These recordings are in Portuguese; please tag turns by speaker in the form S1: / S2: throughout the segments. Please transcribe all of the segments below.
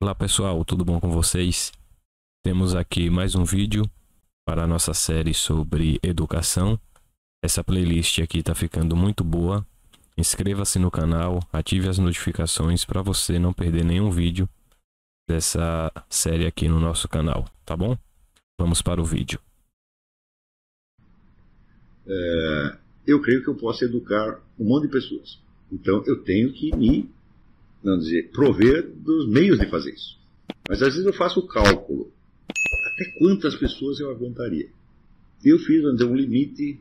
S1: Olá pessoal, tudo bom com vocês? Temos aqui mais um vídeo para a nossa série sobre educação. Essa playlist aqui está ficando muito boa. Inscreva-se no canal, ative as notificações para você não perder nenhum vídeo dessa série aqui no nosso canal, tá bom? Vamos para o vídeo.
S2: Eu creio que eu posso educar um monte de pessoas. Então eu tenho que me, prover dos meios de fazer isso. Mas às vezes eu faço o cálculo. Até quantas pessoas eu aguentaria? Eu fiz, um limite,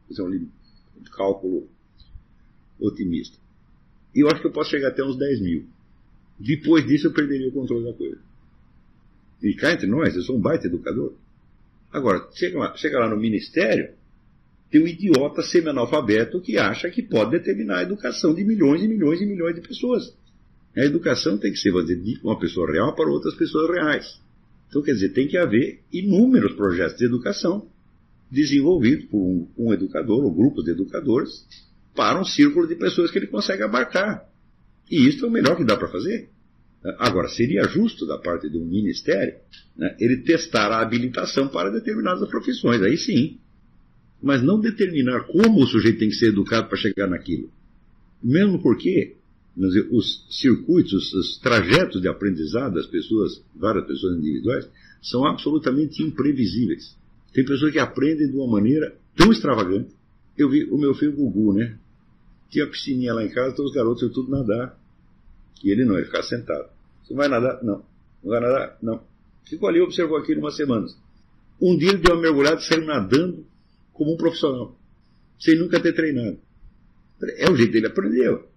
S2: um cálculo otimista. E eu acho que eu posso chegar até uns 10 mil. Depois disso eu perderia o controle da coisa. E cá entre nós, eu sou um baita educador. Agora, chega lá no ministério, tem um idiota semi-analfabeto que acha que pode determinar a educação de milhões e milhões e milhões de pessoas. A educação tem que ser, de uma pessoa real para outras pessoas reais. Então, quer dizer, tem que haver inúmeros projetos de educação desenvolvidos por um educador ou grupos de educadores para um círculo de pessoas que ele consegue abarcar. E isso é o melhor que dá para fazer. Agora, seria justo da parte de um ministério, ele testar a habilitação para determinadas profissões, aí sim. Mas não determinar como o sujeito tem que ser educado para chegar naquilo. Mesmo porque os circuitos, os trajetos de aprendizado das pessoas, várias pessoas individuais, são absolutamente imprevisíveis. Tem pessoas que aprendem de uma maneira tão extravagante. Eu vi o meu filho Gugu, tinha uma piscininha lá em casa, então os garotos iam tudo nadar. E ele não, ele ficava sentado. Você vai nadar? Não. Não vai nadar? Não. Ficou ali e observou aquilo umas semanas. Um dia ele deu uma mergulhada e saiu nadando como um profissional, sem nunca ter treinado. É o jeito dele aprender.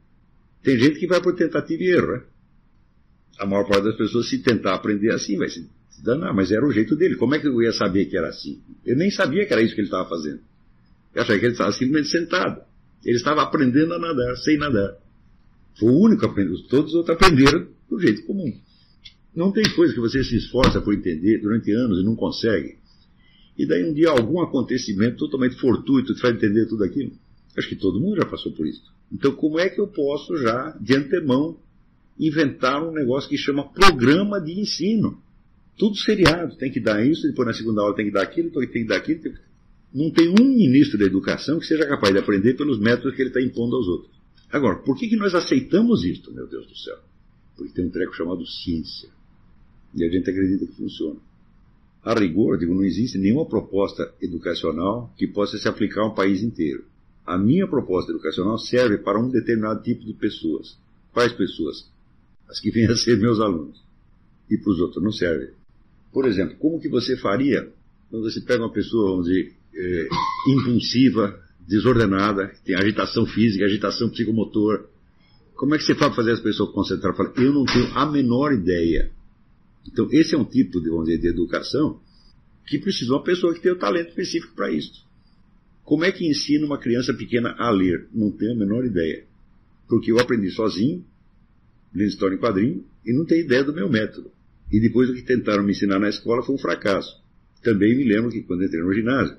S2: Tem gente que vai por tentativa e erro. A maior parte das pessoas, se tentar aprender assim, vai se danar, mas era o jeito dele. Como é que eu ia saber que era assim? Eu nem sabia que era isso que ele estava fazendo. Eu achei que ele estava simplesmente sentado. Ele estava aprendendo a nadar, sem nadar. Foi o único aprendendo. Todos os outros aprenderam do jeito comum. Não tem coisa que você se esforça por entender durante anos e não consegue. E daí um dia algum acontecimento totalmente fortuito te faz entender tudo aquilo. Acho que todo mundo já passou por isso. Então como é que eu posso já, de antemão, inventar um negócio que chama programa de ensino? Tudo seriado. Tem que dar isso, depois na segunda aula tem que dar aquilo, depois tem que dar aquilo. Não tem um ministro da educação que seja capaz de aprender pelos métodos que ele está impondo aos outros. Agora, por que nós aceitamos isso, meu Deus do céu? Porque tem um treco chamado ciência. E a gente acredita que funciona. A rigor, não existe nenhuma proposta educacional que possa se aplicar a um país inteiro. A minha proposta educacional serve para um determinado tipo de pessoas. Quais pessoas? As que vêm a ser meus alunos. E para os outros não serve. Por exemplo, como que você faria quando você pega uma pessoa, vamos dizer, impulsiva, desordenada, que tem agitação física, agitação psicomotora? Como é que você faz para fazer as pessoas concentrar? Eu não tenho a menor ideia. Então, esse é um tipo de, vamos dizer, de educação que precisa de uma pessoa que tenha o talento específico para isso. Como é que ensina uma criança pequena a ler? Não tenho a menor ideia. Porque eu aprendi sozinho, lendo história em quadrinho, e não tenho ideia do meu método. E depois o que tentaram me ensinar na escola foi um fracasso. Também me lembro que quando entrei no ginásio,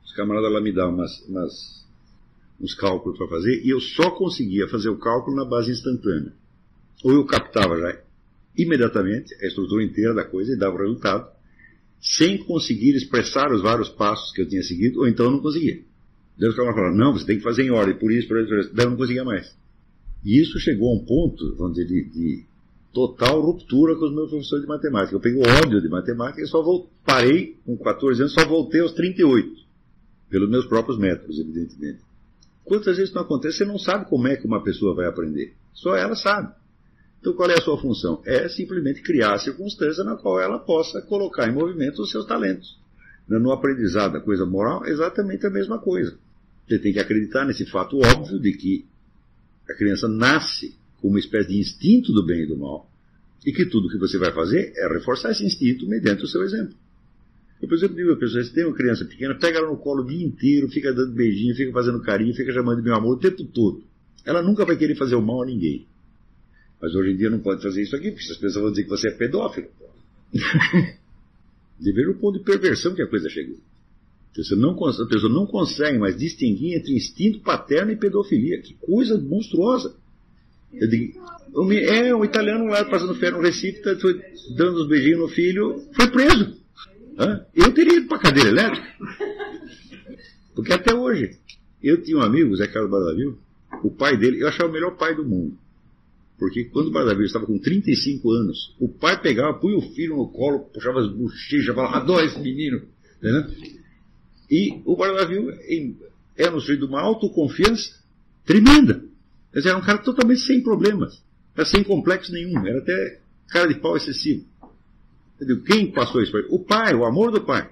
S2: os camaradas lá me davam uns cálculos para fazer, e eu só conseguia fazer o cálculo na base instantânea. Ou eu captava já imediatamente a estrutura inteira da coisa e dava o resultado, sem conseguir expressar os vários passos que eu tinha seguido, ou então eu não conseguia. Daí os caras falaram, não, você tem que fazer em ordem, por isso, daí eu não conseguia mais. E isso chegou a um ponto, vamos dizer, de total ruptura com os meus professores de matemática. Eu peguei o ódio de matemática e parei com 14 anos, só voltei aos 38, pelos meus próprios métodos, evidentemente. Quantas vezes isso não acontece, você não sabe como é que uma pessoa vai aprender. Só ela sabe. Então qual é a sua função? É simplesmente criar a circunstância na qual ela possa colocar em movimento os seus talentos. No aprendizado da coisa moral, é exatamente a mesma coisa. Você tem que acreditar nesse fato óbvio de que a criança nasce com uma espécie de instinto do bem e do mal, e que tudo que você vai fazer é reforçar esse instinto mediante o seu exemplo. Eu, por exemplo, digo a pessoa, se tem uma criança pequena, pega ela no colo o dia inteiro, fica dando beijinho, fica fazendo carinho, fica chamando de meu amor o tempo todo. Ela nunca vai querer fazer o mal a ninguém. Mas hoje em dia não pode fazer isso aqui, porque as pessoas vão dizer que você é pedófilo. De ver o ponto de perversão que a coisa chegou. A pessoa não consegue mais distinguir entre instinto paterno e pedofilia. Que coisa monstruosa. Eu digo, um italiano lá passando férias no Recife, foi dando uns beijinhos no filho, foi preso. Eu teria ido para a cadeira elétrica. Porque até hoje, eu tinha um amigo, Zé Carlos Bardavil, o pai dele, eu achava o melhor pai do mundo. Porque quando o Bardavil estava com 35 anos, o pai pegava, punha o filho no colo, puxava as bochechas, falava, adoro esse menino. Entendeu? E o Bardavil era um sujeito de uma autoconfiança tremenda. Ele era um cara totalmente sem problemas, era sem complexo nenhum, era até cara de pau excessivo. Eu digo, quem passou isso para ele? O pai, o amor do pai.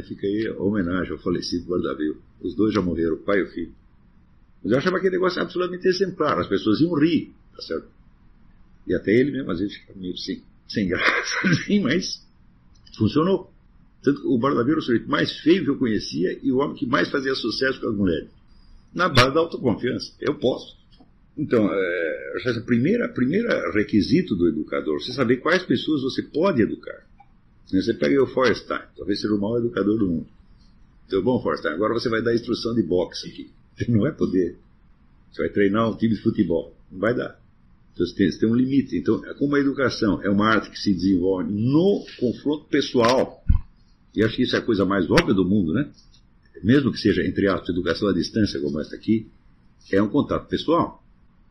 S2: Fica aí a homenagem ao falecido Bardavil. Os dois já morreram, o pai e o filho. Mas eu achava aquele negócio absolutamente exemplar. As pessoas iam rir, tá certo? E até ele mesmo, às vezes, ficava meio sem graça, assim, mas funcionou. Tanto que o Bardavil era o sujeito mais feio que eu conhecia e o homem que mais fazia sucesso com as mulheres. Na base da autoconfiança. Eu posso. Então, o primeiro requisito do educador, você saber quais pessoas você pode educar. Você pega o Feuerstein, talvez seja o maior educador do mundo. Então, bom, Feuerstein, agora você vai dar instrução de boxe aqui. Você não vai poder. Você vai treinar um time de futebol. Não vai dar. Então, você tem um limite. Então, como a educação é uma arte que se desenvolve no confronto pessoal, e acho que isso é a coisa mais óbvia do mundo, né? Mesmo que seja, entre aspas, educação à distância, como esta aqui, é um contato pessoal.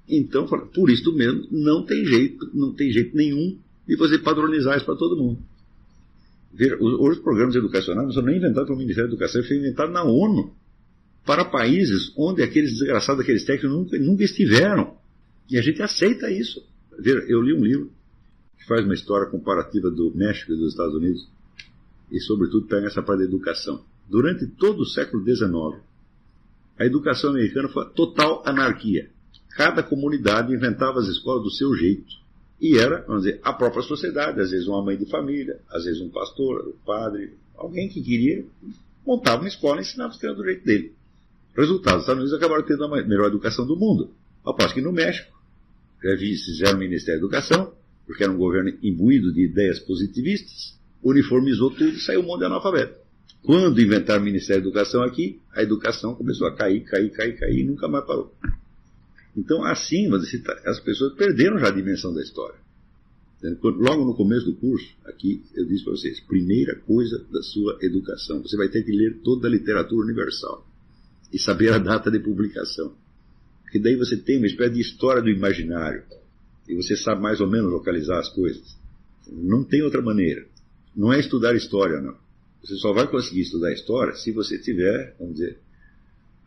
S2: Então, por isso mesmo, não tem jeito nenhum de você padronizar isso para todo mundo. Veja, hoje os programas educacionais não são nem inventados pelo Ministério da Educação, foi inventado na ONU, para países onde aqueles desgraçados, aqueles técnicos nunca estiveram. E a gente aceita isso. Veja, eu li um livro que faz uma história comparativa do México e dos Estados Unidos, e sobretudo pega essa parte da educação. Durante todo o século XIX, a educação americana foi total anarquia. Cada comunidade inventava as escolas do seu jeito. E era, vamos dizer, a própria sociedade, às vezes uma mãe de família, às vezes um pastor, um padre, alguém que queria, montava uma escola e ensinava os crianças do jeito dele. Resultado, os Estados Unidos acabaram tendo a melhor educação do mundo. Ao passo que no México, fizeram o Ministério da Educação, porque era um governo imbuído de ideias positivistas, uniformizou tudo e saiu um monte de analfabeto. Quando inventaram o Ministério da Educação aqui, a educação começou a cair e nunca mais parou. Então, assim, as pessoas perderam já a dimensão da história. Logo no começo do curso, aqui, eu disse para vocês, primeira coisa da sua educação, você vai ter que ler toda a literatura universal e saber a data de publicação. Porque daí você tem uma espécie de história do imaginário e você sabe mais ou menos localizar as coisas. Não tem outra maneira. Não é estudar história, não. Você só vai conseguir estudar história se você tiver, vamos dizer,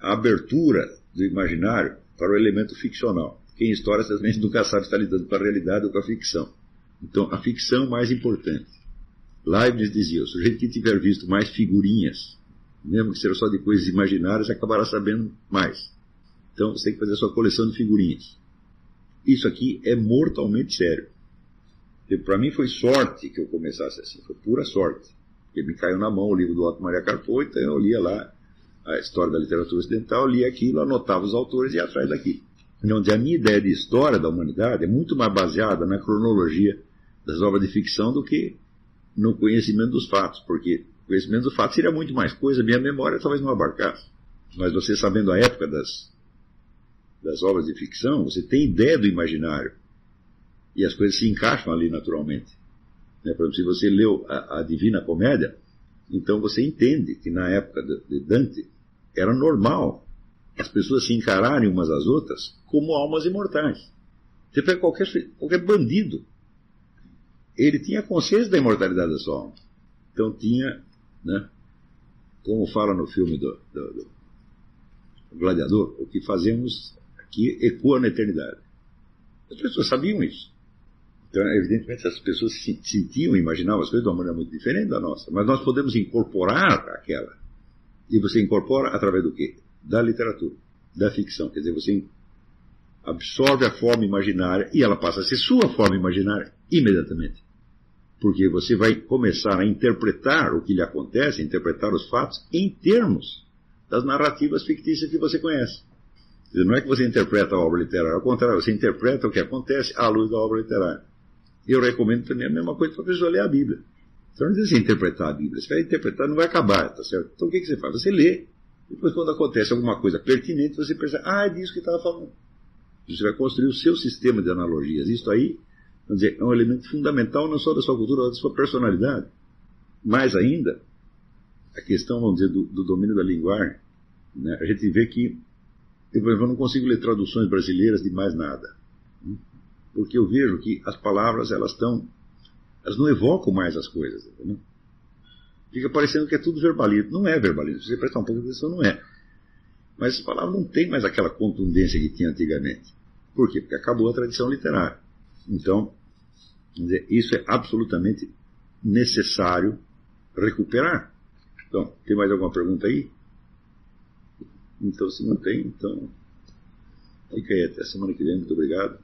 S2: a abertura do imaginário para o elemento ficcional. Porque em história você também nunca sabe se está lidando com a realidade ou com a ficção. Então, a ficção é mais importante. Leibniz dizia, o sujeito que tiver visto mais figurinhas, mesmo que seja só de coisas imaginárias, acabará sabendo mais. Então, você tem que fazer a sua coleção de figurinhas. Isso aqui é mortalmente sério. Para mim foi sorte que eu começasse assim, foi pura sorte. Porque me caiu na mão o livro do Otto Maria Carpo, então eu lia lá a história da literatura ocidental, lia aquilo, anotava os autores e ia atrás daquilo. Então, a minha ideia de história da humanidade é muito mais baseada na cronologia das obras de ficção do que no conhecimento dos fatos, porque o conhecimento dos fatos seria muito mais coisa, minha memória talvez não abarcasse. Mas você sabendo a época das obras de ficção, você tem ideia do imaginário. E as coisas se encaixam ali naturalmente. Por exemplo, se você leu a Divina Comédia, então você entende que na época de Dante era normal as pessoas se encararem umas às outras como almas imortais. Você pega qualquer bandido, ele tinha consciência da imortalidade da sua alma. Então tinha, né, como fala no filme do Gladiador, o que fazemos aqui ecoa na eternidade. As pessoas sabiam isso. Então, evidentemente, as pessoas sentiam e imaginavam as coisas de uma maneira muito diferente da nossa. Mas nós podemos incorporar aquela. E você incorpora através do quê? Da literatura, da ficção. Quer dizer, você absorve a forma imaginária e ela passa a ser sua forma imaginária imediatamente. Porque você vai começar a interpretar o que lhe acontece, interpretar os fatos, em termos das narrativas fictícias que você conhece. Quer dizer, não é que você interpreta a obra literária, ao contrário, você interpreta o que acontece à luz da obra literária. Eu recomendo também a mesma coisa para a pessoa ler a Bíblia. Você não precisa interpretar a Bíblia. Você vai interpretar, não vai acabar, tá certo? Então o que você faz? Você lê. Depois, quando acontece alguma coisa pertinente, você pensa, é disso que estava falando. Você vai construir o seu sistema de analogias. Isso aí, vamos dizer, é um elemento fundamental não só da sua cultura, mas da sua personalidade. Mais ainda, a questão, vamos dizer, do domínio da linguagem, né? A gente vê que eu, por exemplo, não consigo ler traduções brasileiras de mais nada, né? Porque eu vejo que as palavras, elas não evocam mais as coisas, entendeu? Fica parecendo que é tudo verbalismo. Não é verbalismo. Se você prestar um pouco de atenção, não é. Mas as palavras não têm mais aquela contundência que tinha antigamente. Por quê? Porque acabou a tradição literária. Então, vamos dizer, isso é absolutamente necessário recuperar. Então, tem mais alguma pergunta aí? Então, se não tem, então fica aí até a semana que vem. Muito obrigado.